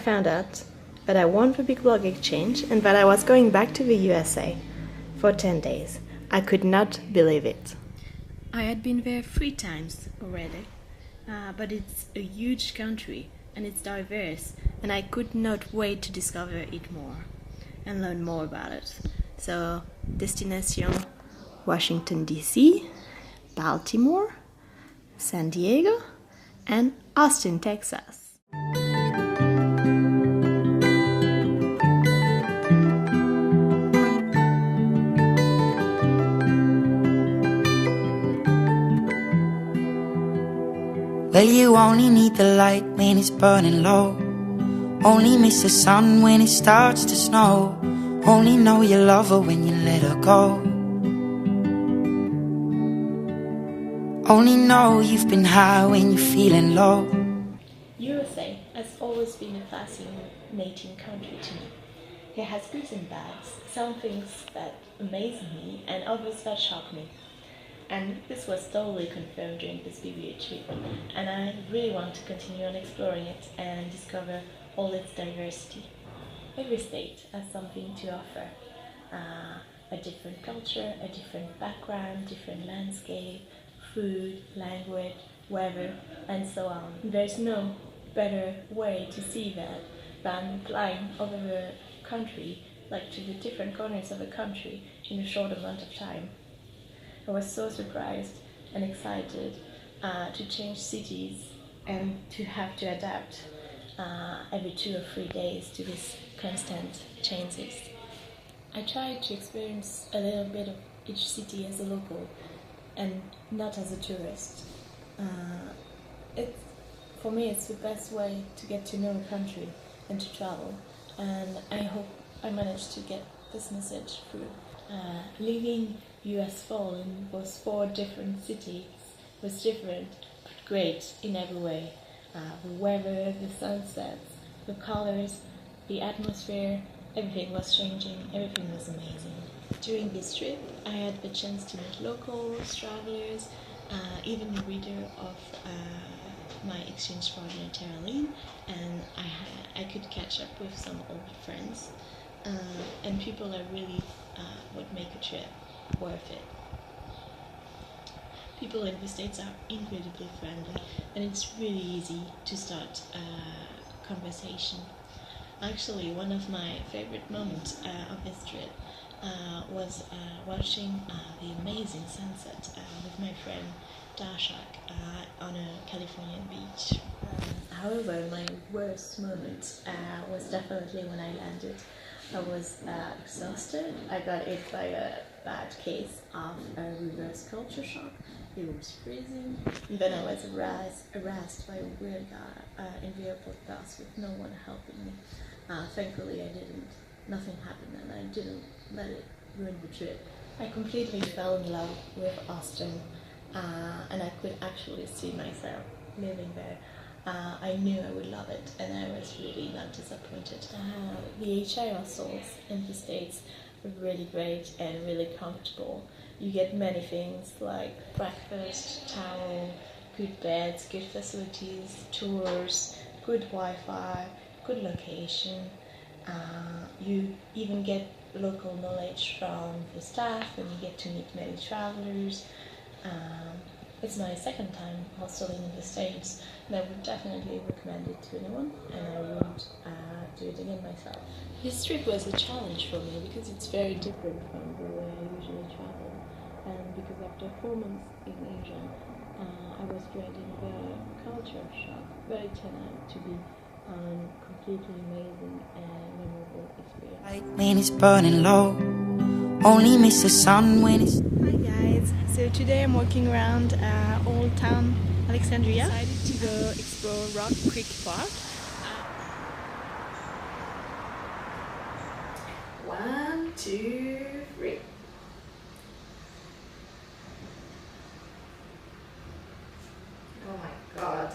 found out that I won the Big Blog Exchange and that I was going back to the USA for 10 days. I could not believe it. I had been there 3 times already, but it's a huge country and it's diverse, and I could not wait to discover it more and learn more about it. So, destination Washington DC, Baltimore, San Diego, and Austin, Texas. Well, you only need the light when it's burning low. Only miss the sun when it starts to snow. Only know you love her when you let her go. Only know you've been high when you're feeling low. USA has always been a fascinating country to me. It has goods and bads, some things that amaze me and others that shock me. And this was totally confirmed during this BBA trip, and I really want to continue on exploring it and discover all its diversity. Every state has something to offer, a different culture, a different background, different landscape, food, language, weather, and so on. There's no better way to see that than flying over the country, like to the different corners of the country in a short amount of time. I was so surprised and excited to change cities and to have to adapt every 2 or 3 days to these constant changes. I tried to experience a little bit of each city as a local and not as a tourist. For me, it's the best way to get to know a country and to travel, and I hope I managed to get this message through. Living US fall in those 4 different cities was different, but great in every way. The weather, the sunsets, the colors, the atmosphere, everything was changing, everything was amazing. During this trip, I had the chance to meet locals, travelers, even a reader of my exchange partner Tara Lynn, and I could catch up with some old friends. And people are really what make a trip worth it. People in the States are incredibly friendly, and it's really easy to start a conversation. Actually, one of my favorite moments of this trip was watching the amazing sunset with my friend Dashak on a Californian beach. However, my worst moment was definitely when I landed. I was exhausted. I got hit by a bad case of a reverse culture shock. It was freezing. Then I was harassed by a weird guy in the airport bus with no one helping me. Thankfully, nothing happened, and I didn't let it ruin the trip. I completely fell in love with Austin, and I could actually see myself living there. I knew I would love it, and I was really not disappointed. The HI hostels in the States are really great and really comfortable. You get many things like breakfast, towel, good beds, good facilities, tours, good Wi-Fi, good location. You even get local knowledge from the staff, and you get to meet many travelers. It's my second time hosteling in the States, and I would definitely recommend it to anyone, and I would do it again myself. This trip was a challenge for me because it's very different from the way I usually travel, and because after 4 months in Asia, I was dreading the culture shock, but it turned out to be a completely amazing and memorable experience. When it's burning low, only miss the sun when it's... Hi guys, so today I'm walking around Old Town Alexandria. I decided to go explore Rock Creek Park. 1, 2, 3. Oh my god,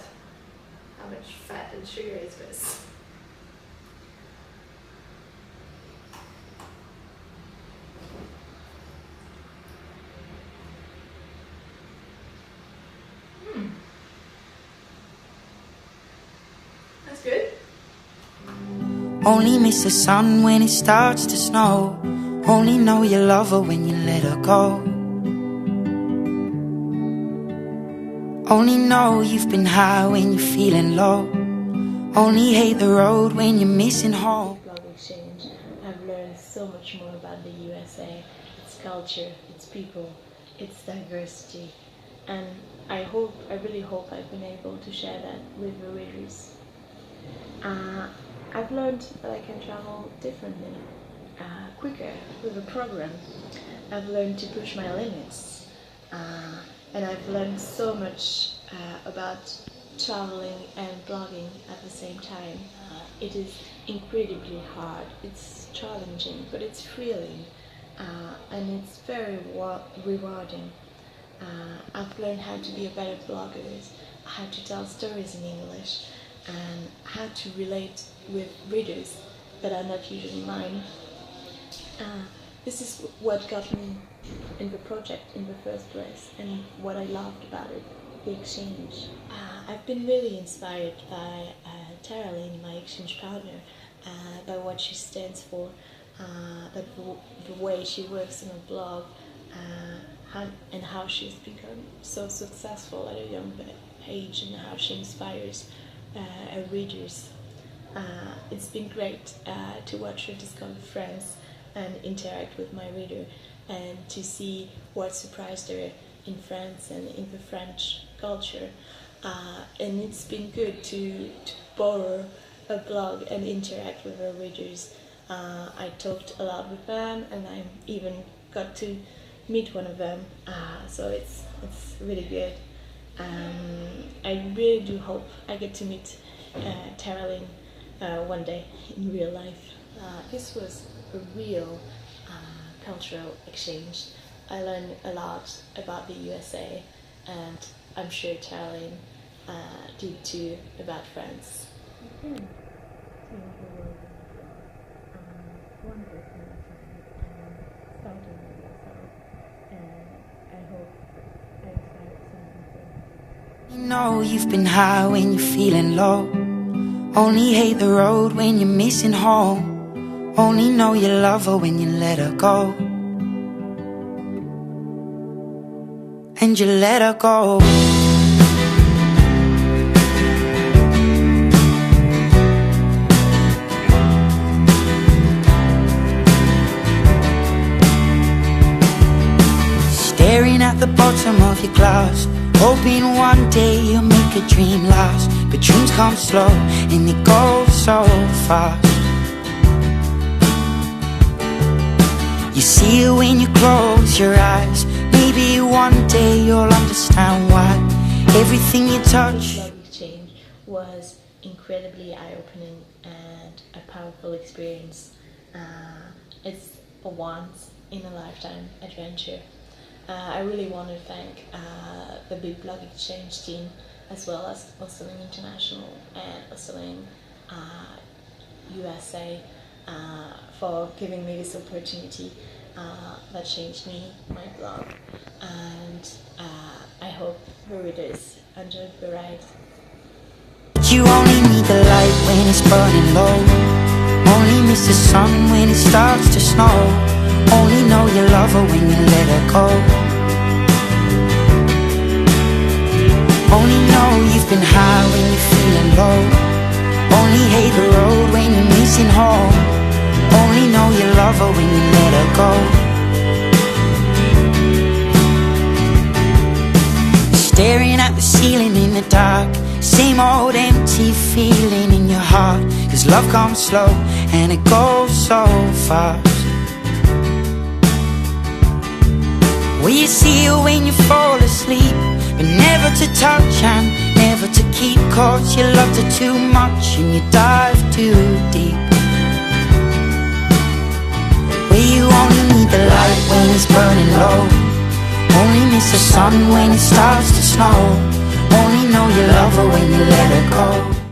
how much fat and sugar is this? That's good. Only miss the sun when it starts to snow. Only know you love her when you let her go. Only know you've been high when you're feeling low. Only hate the road when you're missing home. Blog exchange, I've learned so much more about the USA, its culture, its people, its diversity, and I really hope I've been able to share that with the readers. I've learned that I can travel differently, quicker with a program. I've learned to push my limits, and I've learned so much about traveling and blogging at the same time. It is incredibly hard, it's challenging, but it's thrilling, and it's very rewarding. I've learned how to be a better blogger, how to tell stories in English, and how to relate with readers that are not usually mine. This is what got me in the project in the first place, and what I loved about it, the exchange. I've been really inspired by Tara Lynn, my exchange partner, by what she stands for, by the way she works on a blog, and how she's become so successful at a young age, and how she inspires her readers. It's been great to watch her discover France and interact with my reader, and to see what surprised her in France and in the French culture. And it's been good to borrow a blog and interact with her readers. I talked a lot with them, and I even got to meet one of them, so it's really good. I really do hope I get to meet Tara Lynn one day in real life. This was a real cultural exchange. I learned a lot about the USA, and I'm sure Tara Lynn did too about France. You know you've been high when you're feeling low. Only hate the road when you're missing home. Only know you love her when you let her go. And you let her go. Staring at the bottom of your glass, hoping one day you'll make a dream last. But dreams come slow and they go so fast. You see it when you close your eyes. Maybe one day you'll understand why everything you touch. The blog exchange was incredibly eye-opening and a powerful experience. It's a once-in-a-lifetime adventure. I really want to thank the Big Blog Exchange team, as well as Hustling International and Hustling USA, for giving me this opportunity that changed me, my blog, and I hope the readers enjoyed the ride. You only need the light when it's burning low. Only miss the sun when it starts to snow. Only know you love her when you let her go. Only know you've been high when you're feeling low. Only hate the road when you're missing home. Only know you love her when you let her go. Staring at the ceiling in the dark, same old empty feeling in your heart. 'Cause love comes slow and it goes so fast. Will you see her when you fall asleep, but never to touch and never to keep? 'Cause you loved her too much and you dive too deep. Where you only need the light when it's burning low. Only miss the sun when it starts to snow. Only know you love her when you let her go.